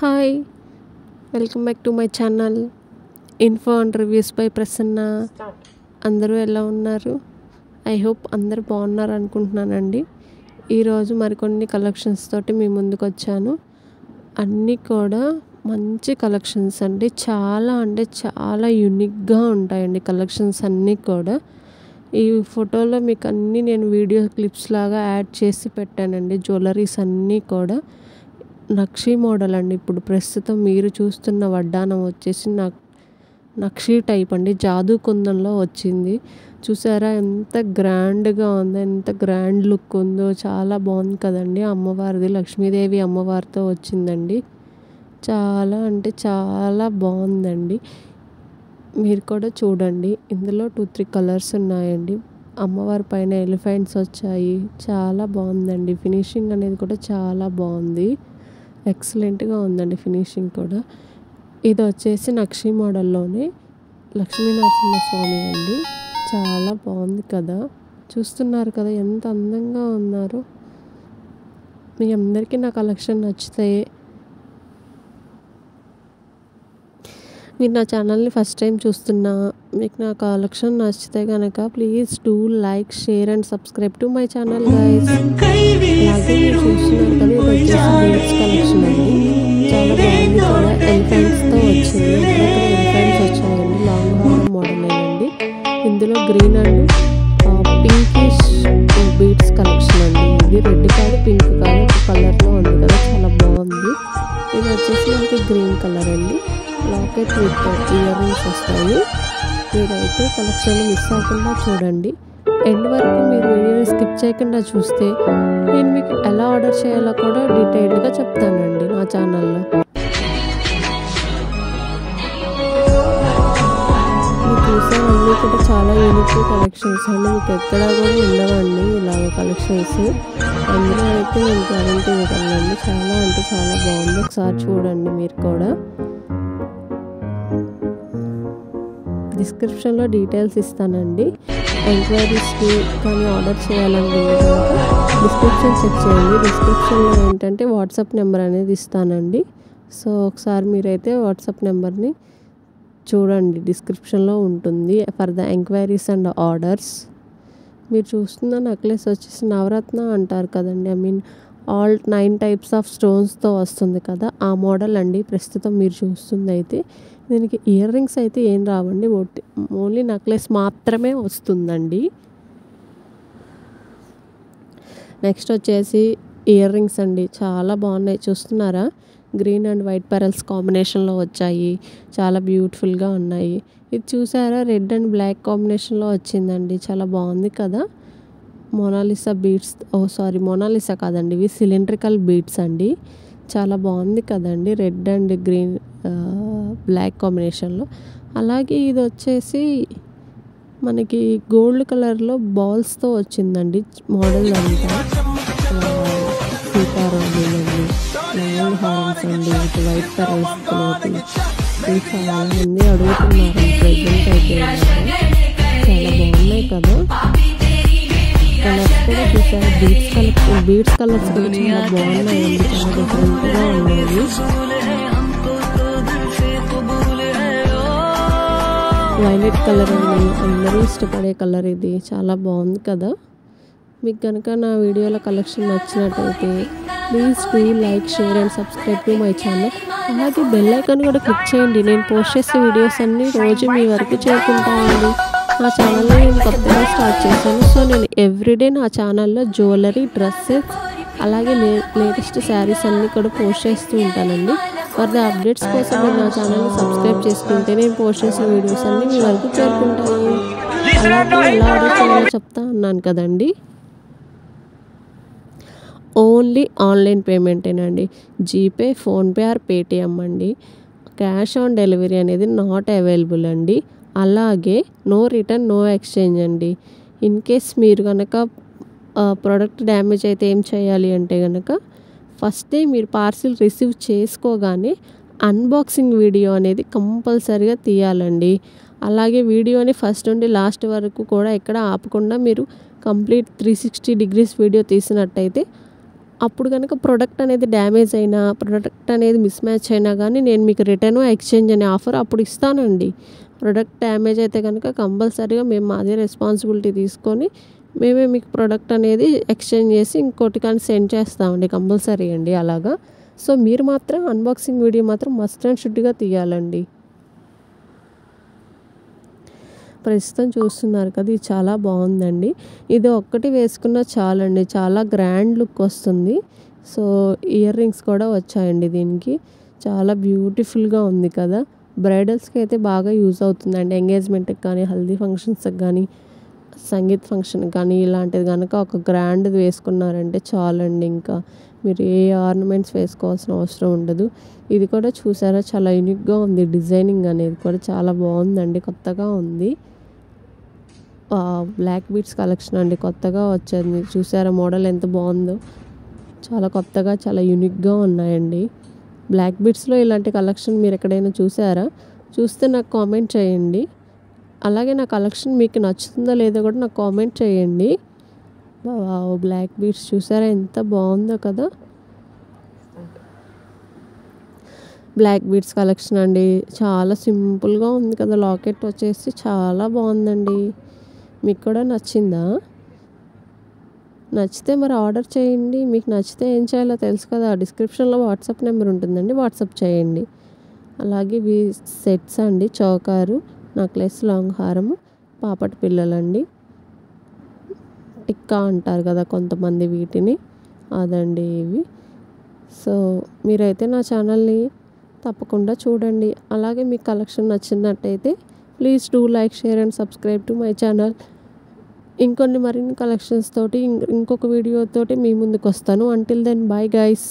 Hi! Welcome back to my channel. Info and reviews by Prasanna. అందరూ ఎలా ఉన్నారు? I hope అందరూ బాగున్నారు అనుకుంటున్నానండి. ఈరోజు మరికొన్ని కలెక్షన్స్ తోటి మీ ముందుకు వచ్చాను. అన్నీ కూడా మంచి కలెక్షన్స్ అండి. చాలా అంటే చాలా యూనిక్గా ఉంటాయండి కలెక్షన్స్ అన్నీ కూడా. ఈ ఫోటోలో మీకు అన్నీ నేను వీడియో క్లిప్స్ లాగా యాడ్ చేసి పెట్టానండి. జ్యువెలరీస్ అన్నీ కూడా నక్షీ మోడల్ అండి. ఇప్పుడు ప్రస్తుతం మీరు చూస్తున్న వడ్డానం వచ్చేసి నక్షీ టైప్ అండి. జాదూ కుందంలో వచ్చింది. చూసారా ఎంత గ్రాండ్గా ఉందో, ఎంత గ్రాండ్ లుక్ ఉందో. చాలా బాగుంది కదండి. అమ్మవారిది లక్ష్మీదేవి అమ్మవారితో వచ్చిందండి. చాలా అంటే చాలా బాగుందండి. మీరు కూడా చూడండి. ఇందులో 2-3 కలర్స్ ఉన్నాయండి. అమ్మవారి పైన ఎలిఫెంట్స్ వచ్చాయి. చాలా బాగుందండి. ఫినిషింగ్ అనేది కూడా చాలా బాగుంది. ఎక్సలెంట్గా ఉందండి ఫినిషింగ్ కూడా. ఇది వచ్చేసి నక్షీ మోడల్లోనే లక్ష్మీనరసింహస్వామి అండి. చాలా బాగుంది కదా. చూస్తున్నారు కదా ఎంత అందంగా ఉన్నారు. మీ అందరికీ నా కలెక్షన్ నచ్చితే మీరు నా ఛానల్ని ఫస్ట్ టైం చూస్తున్నా, మీకు నా కలెక్షన్ నచ్చితే కనుక please do like, share and subscribe to my channel guys. అలాగే మీరు చూస్తున్నారు కదా, ఇది వచ్చేసి బీడ్స్ కలెక్షన్ అండి. చాలా బాగుంది కదా. ఎలిఫెంట్స్తో వచ్చింది. ఎలిఫెంట్స్ వచ్చాయండి. లాంగ్ హారం మోడల్ అండి. ఇందులో green and pinkish beads collection అండి. ఇది రెడ్ కాదు, పింక్ కాదు, ఒక కలర్లో ఉంది కదా. చాలా బాగుంది. ఇది వచ్చేసి మనకి గ్రీన్ కలర్ అండి. లాకెట్ విత్ ఇయర్ రింగ్స్ వస్తాయి. మీరైతే కలెక్షన్ మిస్ అవ్వకుండా చూడండి. ఎండ్ వరకు మీరు వీడియోని స్కిప్ చేయకుండా చూస్తే నేను మీకు ఎలా ఆర్డర్ చేయాలో కూడా డీటెయిల్డ్గా చెప్తానండి నా ఛానల్లో. మీరు చూసేవన్నీ కూడా చాలా యూనిక్ కలెక్షన్స్ అండి. మీకు ఎక్కడా కూడా ఉండవండి ఇలాగ కలెక్షన్స్. అందులో అయితే నేను గ్యారెంటీ ఇవ్వగలండి. చాలా అంటే చాలా బాగుంది. ఒకసారి చూడండి మీరు కూడా. డిస్క్రిప్షన్లో డీటెయిల్స్ ఇస్తానండి. ఎంక్వైరీస్కి కానీ ఆర్డర్ చేయాలనుకుంటే డిస్క్రిప్షన్ చెక్ చేయండి. డిస్క్రిప్షన్లో ఏంటంటే వాట్సాప్ నెంబర్ అనేది ఇస్తానండి. సో ఒకసారి మీరైతే వాట్సాప్ నెంబర్ని చూడండి. డిస్క్రిప్షన్లో ఉంటుంది for the enquiries and orders. మీరు చూస్తున్న నెక్లెస్ వచ్చేసి నవరత్న అంటారు కదండి. I mean all 9 types of స్టోన్స్తో వస్తుంది కదా, ఆ మోడల్ అండి ప్రస్తుతం మీరు చూస్తుంది. అయితే దీనికి ఇయర్ రింగ్స్ అయితే ఏం రావండి. ఓన్లీ నెక్లెస్ మాత్రమే వస్తుందండి. నెక్స్ట్ వచ్చేసి ఇయర్ రింగ్స్ అండి. చాలా బాగున్నాయి. చూస్తున్నారా, గ్రీన్ అండ్ వైట్ పెరల్స్ కాంబినేషన్లో వచ్చాయి. చాలా బ్యూటిఫుల్గా ఉన్నాయి. ఇది చూసారా, రెడ్ అండ్ బ్లాక్ కాంబినేషన్లో వచ్చిందండి. చాలా బాగుంది కదా. మోనాలిసా బీడ్స్, మోనాలిసా కాదండి, ఇవి సిలిండ్రికల్ బీడ్స్ అండి. చాలా బాగుంది కదండి. రెడ్ అండ్ గ్రీన్ బ్లాక్ కాంబినేషన్లో. అలాగే ఇది వచ్చేసి మనకి గోల్డ్ కలర్లో బాల్స్తో వచ్చిందండి మోడల్ అంతా. సీతారాములండి, లాంగ్ హార్న్స్ అండి, వైట్ కలర్స్ తోటి. ఇది చాలామంది అడుగుతున్నారు ప్రెజెంట్ అయితే. చాలా బాగున్నాయి కదా. కలర్స్ కూడా చూసారు. బీడ్స్ కలర్స్ కూడా చాలా బాగున్నాయండి. చాలా డిఫరెంట్గా ఉన్నాయి. వైలెట్ కలర్ అండి, అందరూ ఇష్టపడే కలర్ ఇది. చాలా బాగుంది కదా. మీకు కనుక నా వీడియోల కలెక్షన్ నచ్చినట్టయితే please do like, share and subscribe to my channel. అలాగే బెల్ ఐకాన్ కూడా క్లిక్ చేయండి. నేను పోస్ట్ చేసే వీడియోస్ అన్నీ రోజు మీ వరకు చేరుకుంటానండి. నా ఛానల్లో నేను కొత్తగా స్టార్ట్ చేశాను. సో నేను ఎవ్రీడే నా ఛానల్లో జ్యువెలరీ, డ్రెస్సెస్, అలాగే లేటెస్ట్ శారీస్ అన్నీ కూడా పోస్ట్ చేస్తూ ఉంటానండి. ఫర్ ద అప్డేట్స్ కోసం మీరు నా ఛానల్ని సబ్స్క్రైబ్ చేసుకుంటే నేను పోస్ట్ చేసిన వీడియోస్ అన్నీ మీ వరకు చేరుకుంటాయి. అలాగే ఎలా ఆర్డర్ చేయాలో చెప్తా ఉన్నాను కదండి. ఓన్లీ ఆన్లైన్ పేమెంటేనండి. జీపే, ఫోన్పే ఆర్ పేటిఎం అండి. క్యాష్ ఆన్ డెలివరీ అనేది నాట్ అవైలబుల్ అండి. అలాగే నో రిటర్న్, నో ఎక్స్చేంజ్ అండి. ఇన్ కేస్ మీరు కనుక ప్రోడక్ట్ డ్యామేజ్ అయితే ఏం చేయాలి అంటే కనుక ఫస్ట్ డే మీరు పార్సిల్ రిసీవ్ చేసుకోగానే అన్బాక్సింగ్ వీడియో అనేది కంపల్సరీగా తీయాలండి. అలాగే వీడియోని ఫస్ట్ నుండి లాస్ట్ వరకు కూడా ఎక్కడ ఆపకుండా మీరు కంప్లీట్ 360 డిగ్రీస్ వీడియో తీసినట్టయితే అప్పుడు కనుక ప్రోడక్ట్ అనేది డ్యామేజ్ అయినా, ప్రోడక్ట్ అనేది మిస్ మ్యాచ్ అయినా కానీ నేను మీకు రిటర్న్ ఎక్స్చేంజ్ అనే ఆఫర్ అప్పుడు ఇస్తానండి. ప్రోడక్ట్ డ్యామేజ్ అయితే కనుక కంపల్సరీగా మేము మాదే రెస్పాన్సిబిలిటీ తీసుకొని మేమే మీకు ప్రోడక్ట్ అనేది ఎక్స్చేంజ్ చేసి ఇంకోటి కానీ సెండ్ చేస్తామండి, కంపల్సరీ అండి అలాగా. సో మీరు మాత్రం అన్బాక్సింగ్ వీడియో మాత్రం మస్ట్ అండ్ షుడ్గా తీయాలండి. ప్రస్తుతం చూస్తున్నారు కదా, ఇది చాలా బాగుందండి. ఇది ఒక్కటి వేసుకున్నా చాలండి, చాలా గ్రాండ్ లుక్ వస్తుంది. సో ఇయర్ రింగ్స్ కూడా వచ్చాయండి దీనికి. చాలా బ్యూటిఫుల్గా ఉంది కదా. బ్రైడల్స్కి అయితే బాగా యూజ్ అవుతుందండి. ఎంగేజ్మెంట్కి కానీ, హల్దీ ఫంక్షన్స్కి కానీ, సంగీత్ ఫంక్షన్కి కానీ ఇలాంటిది కనుక ఒక గ్రాండ్ది వేసుకున్నారంటే చాలండి. ఇంకా మీరు ఏ ఆర్నమెంట్స్ వేసుకోవాల్సిన అవసరం ఉండదు. ఇది కూడా చూసారా, చాలా యూనిక్గా ఉంది. డిజైనింగ్ అనేది కూడా చాలా బాగుందండి, కొత్తగా ఉంది. బ్లాక్ బీడ్స్ కలెక్షన్ అండి, కొత్తగా వచ్చింది. చూసారా మోడల్ ఎంత బాగుందో, చాలా కొత్తగా చాలా యూనిక్గా ఉన్నాయండి. బ్లాక్ బీడ్స్లో ఇలాంటి కలెక్షన్ మీరు ఎక్కడైనా చూసారా? చూస్తే నాకు కామెంట్ చేయండి. అలాగే నా కలెక్షన్ మీకు నచ్చుతుందో లేదో కూడా నాకు కామెంట్ చేయండి. బ్లాక్ బీడ్స్ చూసారా ఎంత బాగుందో కదా. బ్లాక్ బీడ్స్ కలెక్షన్ అండి, చాలా సింపుల్గా ఉంది కదా. లాకెట్ వచ్చేసి చాలా బాగుందండి. మీకు కూడా నచ్చిందా? నచ్చితే మరి ఆర్డర్ చేయండి. మీకు నచ్చితే ఏం చేయాలో తెలుసు కదా, డిస్క్రిప్షన్లో వాట్సాప్ నెంబర్ ఉంటుందండి, వాట్సాప్ చేయండి. అలాగే ఇవి సెట్స్ అండి, చౌకారు, నెక్లెస్, లాంగ్ హారము, పాపటి పిల్లలండి, టిక్కా అంటారు కదా కొంతమంది వీటిని, అదండి ఇవి. సో మీరైతే నా ఛానల్ని తప్పకుండా చూడండి. అలాగే మీకు కలెక్షన్ నచ్చినట్టయితే please do like, share and subscribe to my channel. ఇంకొన్ని మరిన్ని కలెక్షన్స్ తోటి ఇంకొక వీడియోతోటి మీ ముందుకు వస్తాను. Until then bye guys.